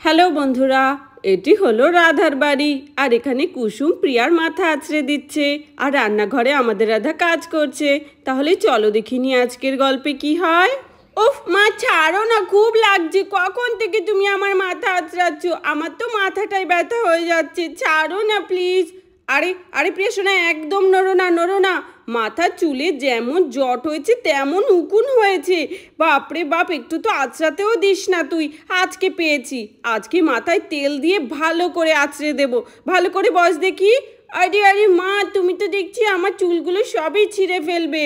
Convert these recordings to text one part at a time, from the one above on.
Hello বন্ধুরা, এটি হলো রাধার বাড়ি। আর এখানে কুসুম প্রিয়ার মাথা আঁচড়ে দিচ্ছে, আর রান্নাঘরে আমাদের রাধা কাজ করছে। তাহলে চলো দেখিনি আজকের গল্পে কি হয়। ওফ মা, ছাড়ো না, খুব লাগছে। কখন থেকে তুমি আমার মাথা আঁচড়াচ্ছ? আমার তো মাথাটাই ব্যথা হয়ে যাচ্ছে, ছাড়ো না প্লিজ। আরে আরে প্রিয়া শোনা, একদম নড়ো না, নড়ো না। মাথার চুলে যেমন জট হয়েছে তেমন উকুন হয়েছে। বাপরে বাপ, একটু তো আঁচড়াতেও দিস না তুই। আজকে পেয়েছি, আজকে মাথায় তেল দিয়ে ভালো করে আঁচড়ে দেবো। ভালো করে বস দেখি। আরে আরে মা, তুমি তো দেখছি আমার চুলগুলো সবই ছিঁড়ে ফেলবে।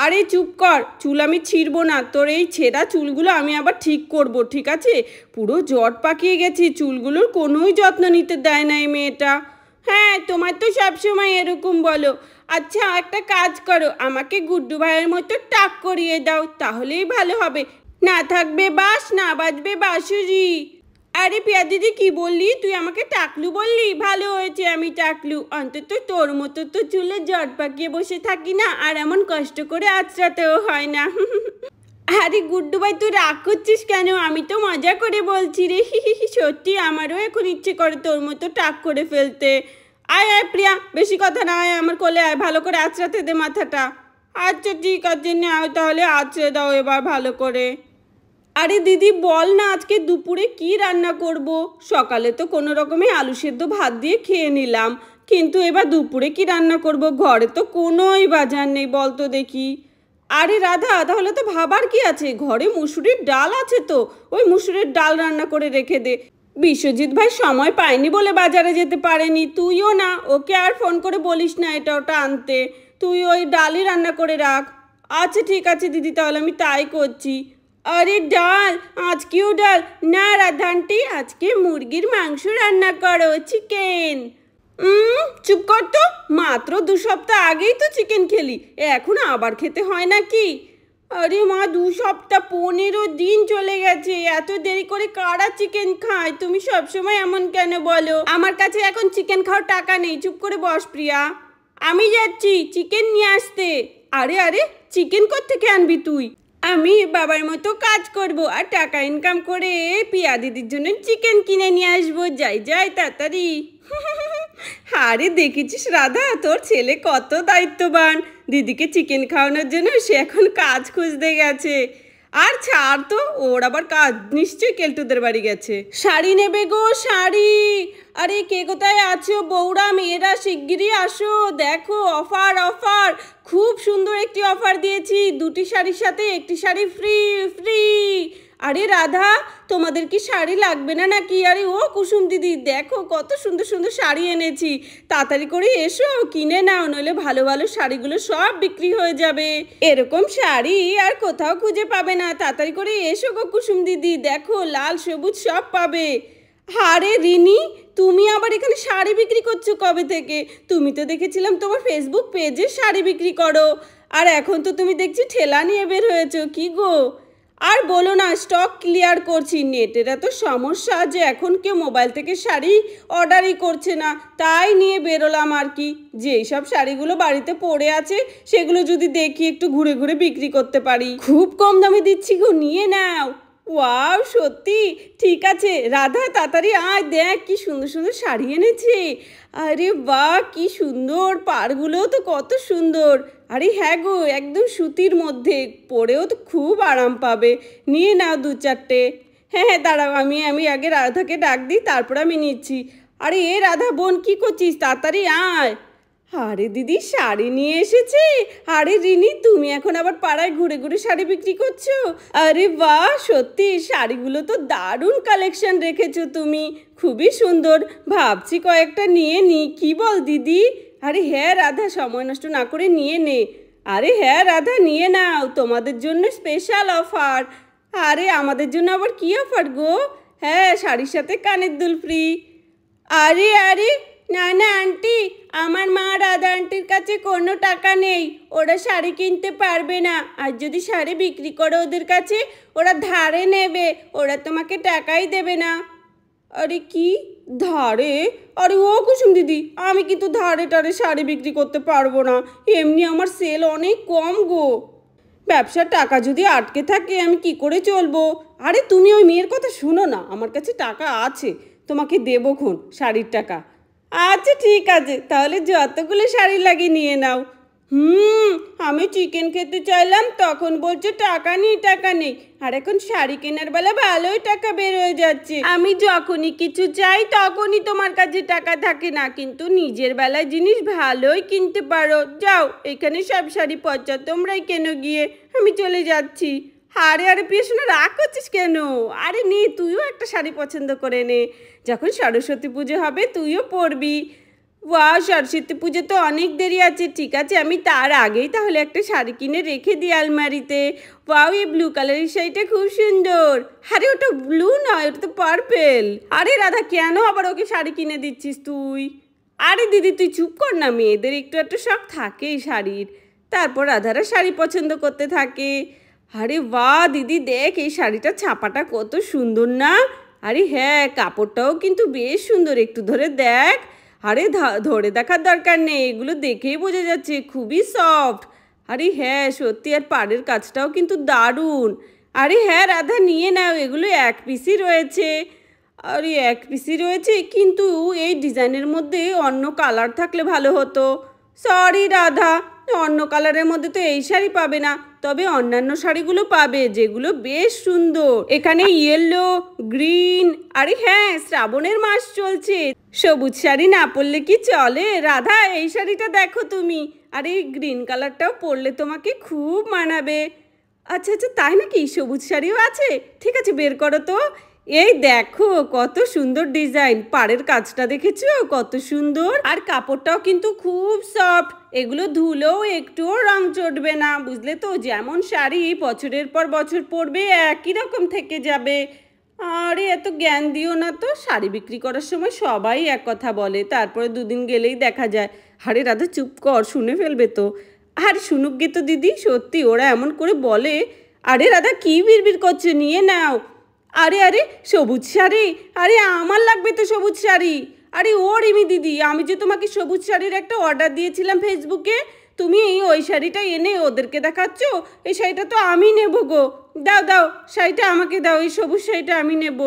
আরে চুপ কর, চুল আমি ছিঁড়বো না। তোর এই ছেঁড়া চুলগুলো আমি আবার ঠিক করব, ঠিক আছে? পুরো জট পাকিয়ে গেছে, চুলগুলোর কোনোই যত্ন নিতে দেয় না এই মেয়েটা। হ্যাঁ, তোমার তো সবসময় এরকম বলো। আচ্ছা একটা কাজ করো, আমাকে গুড্ডু ভাইয়ের মতো টাক করিয়ে দাও, তাহলেই ভালো হবে। না থাকবে বাঁশ, না বাজবে বাঁশুরি। আরে পিয়া দিদি, কি বললি? তুই আমাকে টাকলু বললি? ভালো হয়েছে আমি টাকলু। অন্তত তোর মতো তো চুলে জট পাকিয়ে বসে থাকি না, আর এমন কষ্ট করে আঁচড়াতেও হয় না। আরে গুড্ডু ভাই, তুই রাগ করছিস কেন? আমি তো মজা করে বলছি রে। সত্যি আমারও এখন ইচ্ছে করে তোর মতো টাক করে ফেলতে। আয় আয় প্রিয়া, বেশি কথা না, আয় আমার কোলে আয়, ভালো করে আঁচড়াতে দে মাথাটা। আচ্ছা ঠিক আছে, নাও তাহলে আঁচড়ে দাও এবার ভালো করে। আরে দিদি বল না, আজকে দুপুরে কি রান্না করব? সকালে তো কোনো রকমে আলু সেদ্ধ ভাত দিয়ে খেয়ে নিলাম, কিন্তু এবার দুপুরে কি রান্না করব? ঘরে তো কোনোই বাজার নেই, বল তো দেখি। আরে রাধা, তাহলে তো ভাবার কি আছে, ঘরে মুসুরির ডাল আছে তো, ওই মুসুরির ডাল রান্না করে রেখে দে। বিশ্বজিৎ ভাই সময় পায়নি বলে বাজারে যেতে পারেনি, তুইও না, ওকে আর ফোন করে বলিস না এটা ওটা আনতে। তুই ওই ডালই রান্না করে রাখ। আচ্ছা ঠিক আছে দিদি, তাহলে আমি তাই করছি। আরে ডাল, আজকেও ডাল? না রাধা আন্টি, আজকে মুরগির মাংস রান্না করো, চিকেন। চুপ কর তো, মাত্র 2 সপ্তাহ আগেই তো চিকেন খেলি, এখন আবার খেতে হয় নাকি? আরে মা, 2 সপ্তাহ 15 দিন চলে গেছে, এত দেরি করে কারা চিকেন খায়? তুমি সবসময় এমন কেন বলো? আমার কাছে এখন চিকেন খাওয়ার টাকা নেই, চুপ করে বস প্রিয়া। আমি যাচ্ছি চিকেন নিয়ে আসতে। আরে আরে, চিকেন কোত্থেকে আনবি তুই? আমি বাবার মতো কাজ করব আর টাকা ইনকাম করে পিয়া দিদির জন্য চিকেন কিনে নিয়ে আসবো। যাই যাই তাড়াতাড়ি। আরে দেখেছিস রাধা, তোর ছেলে কত দায়িত্ববান। দিদিকে চিকেন খাওয়ানোর জন্য সে এখন কাজ খুঁজতে গেছে। আর ছাড় তো, ওর আবার কাজ নিশ্চয়ই কেলটুদের বাড়ি গেছে। শাড়ি নেবে গো, শাড়ি। আরে কে কোথায় আছো বউরা, মেয়েরা শিগগিরই আসো, দেখো অফার অফার, খুব সুন্দর একটি অফার দিয়েছি। 2টি শাড়ির সাথে 1টি শাড়ি ফ্রি ফ্রি। আরে রাধা, তোমাদের কি শাড়ি লাগবে না নাকি? আরে ও কুসুম দিদি, দেখো কত সুন্দর সুন্দর শাড়ি এনেছি, তাড়াতাড়ি করে এসো কিনে নাও, নইলে ভালো ভালো শাড়িগুলো সব বিক্রি হয়ে যাবে। এরকম শাড়ি আর কোথাও খুঁজে পাবে না, তাড়াতাড়ি করে এসো গো কুসুম দিদি, দেখো লাল সবুজ সব পাবে। আরে রিনি, তুমি আবার এখানে শাড়ি বিক্রি করছো কবে থেকে? তুমি তো দেখেছিলাম তোমার ফেসবুক পেজে শাড়ি বিক্রি করো, আর এখন তো তুমি দেখছি ঠেলা নিয়ে বের হয়েছো, কি গো? আর বলো না, স্টক ক্লিয়ার করছি। নেটের এত সমস্যা যে এখন কেউ মোবাইল থেকে শাড়ি অর্ডারই করছে না, তাই নিয়ে বেরোলাম আর কি। যেই সব শাড়িগুলো বাড়িতে পড়ে আছে সেগুলো যদি দেখি একটু ঘুরে ঘুরে বিক্রি করতে পারি। খুব কম দামে দিচ্ছি গো, নিয়ে নাও। ওয়াও, সত্যি? ঠিক আছে রাধা, তাড়াতাড়ি আয়, দেখ কি সুন্দর সুন্দর শাড়ি এনেছে। আরে বাহ, কি সুন্দর, পাড়গুলোও তো কত সুন্দর। আরে হ্যাঁ গো, একদম সুতির মধ্যে, পরেও তো খুব আরাম পাবে। নিয়ে নাও 2-4টে। হ্যাঁ হ্যাঁ দাঁড়াও, আমি আগে রাধাকে ডাক দিই, তারপর আমি নিচ্ছি। আরে এ রাধা বোন, কি করছিস? তাড়াতাড়ি আয়। আরে দিদি শাড়ি নিয়ে এসেছে। আরে রিনি, তুমি এখন আবার পাড়ায় ঘুরে ঘুরে শাড়ি বিক্রি করছো? আরে বাহ, সত্যি শাড়িগুলো তো দারুণ কালেকশন রেখেছো তুমি, খুবই সুন্দর। ভাবছি কয়েকটা নিয়ে নি, কি বল দিদি? আরে হ্যাঁ রাধা, সময় নষ্ট না করে নিয়ে নে। আরে হ্যাঁ রাধা, নিয়ে নাও, তোমাদের জন্য স্পেশাল অফার। আরে আমাদের জন্য আবার কি অফার গো? হ্যাঁ, শাড়ির সাথে কানের দুল ফ্রি। আরে আরে, না না আন্টি, আমার মা রাধা আন্টির কাছে কোনো টাকা নেই, ওরা শাড়ি কিনতে পারবে না। আর যদি শাড়ি বিক্রি করো ওদের কাছে, ওরা ধারে নেবে, ওরা তোমাকে টাকাই দেবে না। আরে কি ধারে? আরে ও কুসুম দিদি, আমি কিন্তু ধারে টারে শাড়ি বিক্রি করতে পারবো না, এমনি আমার সেল অনেক কম গো। ব্যবসার টাকা যদি আটকে থাকে আমি কি করে চলবো? আরে তুমি ওই মেয়ের কথা শুনো না, আমার কাছে টাকা আছে, তোমাকে দেবোক্ষণ শাড়ির টাকা। আচ্ছা ঠিক আছে, তাহলে যতগুলো শাড়ি লাগে নিয়ে নাও। আমি চিকেন খেতে চাইলাম, তখন বলছো টাকা নেই টাকা নেই, আর এখন শাড়ি কেনার বেলা ভালোই টাকা বের হয়ে যাচ্ছে। আমি যখনই কিছু চাই তখনই তোমার কাছে টাকা থাকে না, কিন্তু নিজের বেলায় জিনিস ভালোই কিনতে পারো। যাও, এখানে সব শাড়ি পচা, তোমরাই কেন গিয়ে, আমি চলে যাচ্ছি। আরে আরে পিয়াসোনা, রাগ করছিস কেন? আরে নে, তুইও একটা শাড়ি পছন্দ করে নে, যখন সরস্বতী পুজো হবে তুইও পরবি। ওয়াও, সরস্বতী পুজো তো অনেক দেরি আছে। ঠিক আছে, আমি তার আগেই তাহলে একটা শাড়ি কিনে রেখে দিই আলমারিতে। ওয়াও, এই ব্লু কালারের শাড়িটা খুব সুন্দর। আরে ওটা ব্লু নয়, ওটা তো পার্পেল। আরে রাধা, কেন আবার ওকে শাড়ি কিনে দিচ্ছিস তুই? আরে দিদি তুই চুপ কর না, মেয়েদের একটু একটু শখ থাকেই শাড়ির। তারপর রাধারা শাড়ি পছন্দ করতে থাকে। আরে বাহ দিদি, দেখ এই শাড়িটা ছাপাটা কত সুন্দর না? আরে হ্যাঁ, কাপড়টাও কিন্তু বেশ সুন্দর, একটু ধরে দেখ। আরে ধরে দেখার দরকার নেই, এগুলো দেখেই বোঝা যাচ্ছে খুবই সফট। আরে হ্যাঁ সত্যি, আর পাড়ের কাজটাও কিন্তু দারুণ। আরে হ্যাঁ রাধা, নিয়ে নাও, এগুলো এক পিসই রয়েছে। আরে এক পিসই রয়েছে, কিন্তু এই ডিজাইনের মধ্যে অন্য কালার থাকলে ভালো হতো। সরি রাধা, অন্য কালারের মধ্যে তো এই শাড়ি পাবে না, তবে অন্যান্য শাড়িগুলো পাবে যেগুলো বেশ সুন্দর। এখানে ইয়েলো, গ্রিন, আরে হ্যাঁ শ্রাবণের মাস চলছে, সবুজ শাড়ি না পরলে কি চলে? রাধা এই শাড়িটা দেখো তুমি, আর এই গ্রিন কালারটাও পরলে তোমাকে খুব মানাবে। আচ্ছা আচ্ছা, তাই নাকি? সবুজ শাড়িও আছে? ঠিক আছে, বের করো তো। এই দেখো কত সুন্দর ডিজাইন, পাড়ের কাজটা দেখেছো কত সুন্দর, আর কাপড়টাও কিন্তু খুব সফট, এগুলো ধুলেও একটুও রং চটবে না, বুঝলে তো? যেমন শাড়ি বছরের পর বছর পরবে একই রকম থেকে যাবে। আরে এত জ্ঞান দিও না তো, শাড়ি বিক্রি করার সময় সবাই এক কথা বলে, তারপরে দুদিন গেলেই দেখা যায়। আরে রাধা চুপ কর, শুনে ফেলবে তো। আর শুনুক গে তো দিদি, সত্যি ওরা এমন করে বলে। আরে রাধা কি বিড়বিড় করছো, নিয়ে নাও। আরে আরে সবুজ শাড়ি, আরে আমার লাগবে তো সবুজ শাড়ি। আরে ও রিমি দিদি, আমি যে তোমাকে সবুজ শাড়ির একটা অর্ডার দিয়েছিলাম ফেসবুকে, তুমি ওই শাড়িটা এনে ওদেরকে দেখাচ্ছ? এই শাড়িটা তো আমি নেব গো, দাও দাও শাড়িটা আমাকে দাও, এই সবুজ শাড়িটা আমি নেব।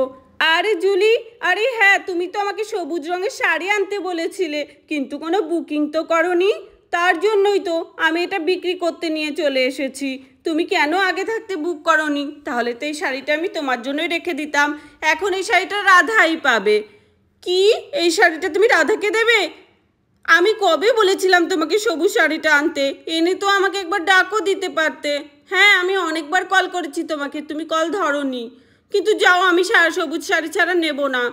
আরে জুলি, আরে হ্যাঁ তুমি তো আমাকে সবুজ রঙের শাড়ি আনতে বলেছিলে, কিন্তু কোনো বুকিং তো করনি, তার জন্যই তো আমি এটা বিক্রি করতে নিয়ে চলে এসেছি। তুমি কেন আগে থাকতে বুক করনি? তাহলে তো এই শাড়িটা আমি তোমার জন্যই রেখে দিতাম, এখন এই শাড়িটা রাধাই পাবে। কি, এই শাড়িটা তুমি রাধাকে দেবে? আমি কবে বলেছিলাম তোমাকে সবুজ শাড়িটা আনতে? এনে তো আমাকে একবার ডাকও দিতে পারতে। হ্যাঁ আমি অনেকবার কল করেছি তোমাকে, তুমি কল ধরোনি। কিন্তু যাও, আমি সবুজ শাড়ি ছাড়া নেব না।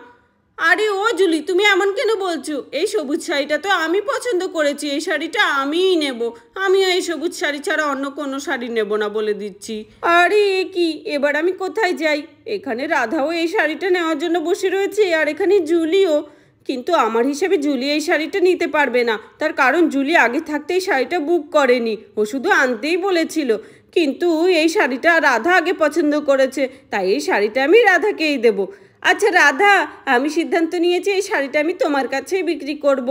আরে ও জুলি, তুমি এমন কেন বলছো? এই সবুজ শাড়িটা তো আমি পছন্দ করেছি, এই শাড়িটা আমিই নেব। আমি এই সবুজ শাড়ি ছাড়া অন্য কোনো শাড়ি নেব না বলে দিচ্ছি। আরে কি, এবার আমি কোথায় যাই? এখানে রাধাও এই শাড়িটা নেওয়ার জন্য বসে রয়েছে, আর এখানে জুলিও। কিন্তু আমার হিসেবে জুলি এই শাড়িটা নিতে পারবে না, তার কারণ জুলি আগে থাকতে এই শাড়িটা বুক করেনি, ও শুধু আনতেই বলেছিল। কিন্তু এই শাড়িটা রাধা আগে পছন্দ করেছে, তাই এই শাড়িটা আমি রাধাকেই দেবো। আচ্ছা রাধা, আমি সিদ্ধান্ত নিয়েছি এই শাড়িটা আমি তোমার কাছেই বিক্রি করব,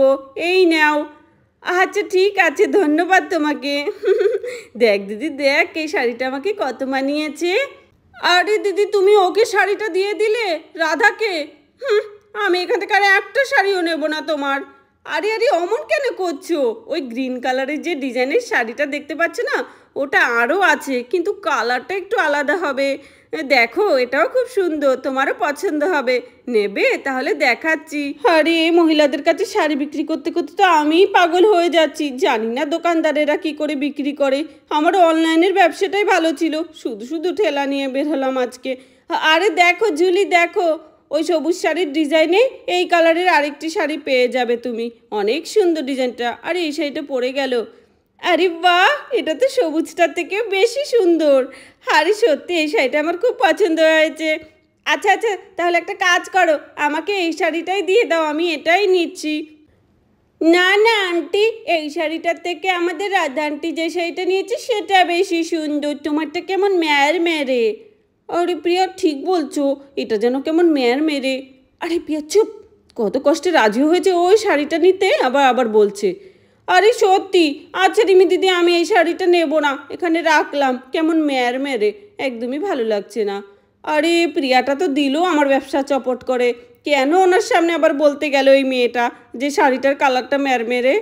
এই নাও। আচ্ছা ঠিক আছে, ধন্যবাদ তোমাকে। দেখ দিদি দেখ, এই শাড়িটা আমাকে কত মানিয়েছে। আরে দিদি, তুমি ওকে শাড়িটা দিয়ে দিলে, রাধাকে? আমি এখান থেকে আর একটা শাড়িও নেব না তোমার। আরে আরে অমন কেন করছো? ওই গ্রিন কালারের যে ডিজাইনের শাড়িটা দেখতে পাচ্ছ না, ওটা আরও আছে, কিন্তু কালারটা একটু আলাদা হবে। দেখো এটাও খুব সুন্দর, তোমারও পছন্দ হবে। নেবে? তাহলে দেখাচ্ছি। আরে মহিলাদের কাছে শাড়ি বিক্রি করতে করতে তো আমিই পাগল হয়ে যাচ্ছি, জানি না দোকানদারেরা কি করে বিক্রি করে। আমার অনলাইনের ব্যবসাটাই ভালো ছিল, শুধু শুধু ঠেলা নিয়ে বের হলাম আজকে। আরে দেখো জুলি দেখো, ওই সবুজ শাড়ির ডিজাইনে এই কালারের আরেকটি শাড়ি পেয়ে যাবে তুমি, অনেক সুন্দর ডিজাইনটা। আরে এই শাড়িটা পরে গেল। আরে বাহ, এটা তো সবুজটার থেকেও বেশি সুন্দর। আরে সত্যি এই শাড়িটা আমার খুব পছন্দ হয়েছে। আচ্ছা আচ্ছা, তাহলে একটা কাজ করো, আমাকে এই শাড়িটাই দিয়ে দাও, আমি এটাই নিচ্ছি। না না আন্টি, এই শাড়িটার থেকে আমাদের রাধা আন্টি যে শাড়িটা নিয়েছে সেটা বেশি সুন্দর, তোমারটা কেমন মেয়ের মেরে। আরে প্রিয়া ঠিক বলছো, এটা যেন কেমন মেয়ের মেরে। আরে প্রিয়া চুপ, কত কষ্টে রাজি হয়েছে ওই শাড়িটা নিতে, আবার আবার বলছে। আরে সত্যি? আচ্ছা রিমি দিদি, আমি এই শাড়িটা নেব না, এখানে রাখলাম, কেমন মেয়ের মেরে, একদমই ভালো লাগছে না। আরে প্রিয়াটা তো দিল আমার ব্যবসা চপট করে, কেন ওনার সামনে আবার বলতে গেল এই মেয়েটা যে শাড়িটার কালারটা মেয়ের মেরে।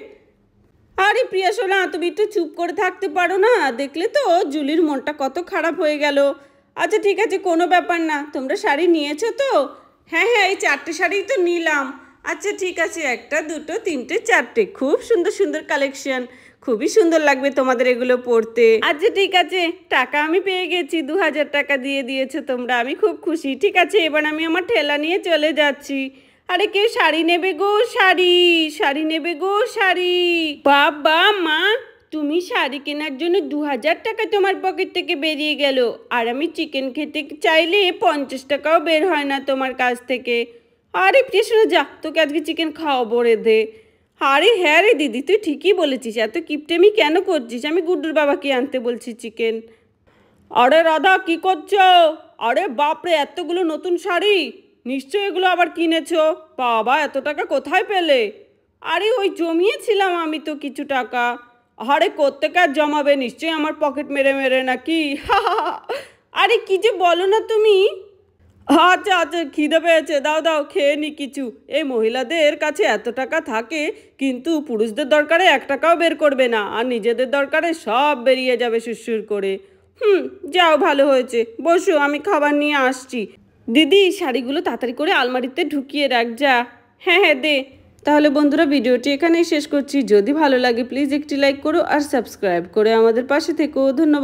আরে প্রিয়া সোনা, তুমি একটু চুপ করে থাকতে পারো না? দেখলে তো জুলির মনটা কত খারাপ হয়ে গেল। আচ্ছা ঠিক আছে, কোনো ব্যাপার না, তোমরা শাড়ি নিয়েছো তো? হ্যাঁ হ্যাঁ, এই 4টে শাড়িই তো নিলাম। আচ্ছা ঠিক আছে, 1টা 2টো 3টে 4টে, খুব সুন্দর সুন্দর কালেকশন, খুবই সুন্দর লাগবে তোমাদের এগুলো পরতে। আচ্ছা ঠিক আছে, টাকা আমি পেয়ে গেছি, 2000 টাকা দিয়ে দিয়েছো তোমরা, আমি খুব খুশি। ঠিক আছে, এবার আমি আমার ঠেলা নিয়ে চলে যাচ্ছি। আরে কেউ শাড়ি নেবে গো, শাড়ি, শাড়ি নেবে গো, শাড়ি। বাবা মা, তুমি শাড়ি কেনার জন্য 2000 টাকা তোমার পকেট থেকে বেরিয়ে গেল, আর আমি চিকেন খেতে চাইলে 50 টাকাও বের হয় না তোমার কাছ থেকে। আরে প্রিয়া যা, তোকে আজকে চিকেন খাওয়াবো রে দে। আরে হ্যাঁ রে দিদি, তুই ঠিকই বলেছিস, এত কিপটেমি কেন করছিস? আমি গুড্ডুর বাবাকে আনতে বলছি চিকেন। আরে রাধা, কি করছো? আরে বাপরে, এতগুলো নতুন শাড়ি, নিশ্চয় এগুলো আবার কিনেছো। বাবা, এত টাকা কোথায় পেলে? আরে ওই জমিয়েছিলাম আমি তো কিছু টাকা। আরে কোত্থেকে আর জমাবে, নিশ্চয়ই আমার পকেট মেরে মেরে নাকি। আরে কি যে বলো না তুমি। আচ্ছা আচ্ছা, খিদে পেয়েছে, দাও দাও খেয়ে নি কিছু। এই মহিলাদের কাছে এত টাকা থাকে, কিন্তু পুরুষদের দরকারে 1 টাকাও বের করবে না, আর নিজেদের দরকারে সব বেরিয়ে যাবে সুরসুর করে। যাও, ভালো হয়েছে, বসো, আমি খাবার নিয়ে আসছি। দিদি, শাড়িগুলো তাড়াতাড়ি করে আলমারিতে ঢুকিয়ে রাখ যা। হ্যাঁ হ্যাঁ দে। তাহলে বন্ধুরা, ভিডিওটি এখানেই শেষ করছি। যদি ভালো লাগে প্লিজ একটি লাইক করো আর সাবস্ক্রাইব করে আমাদের পাশে থেকো। ধন্যবাদ।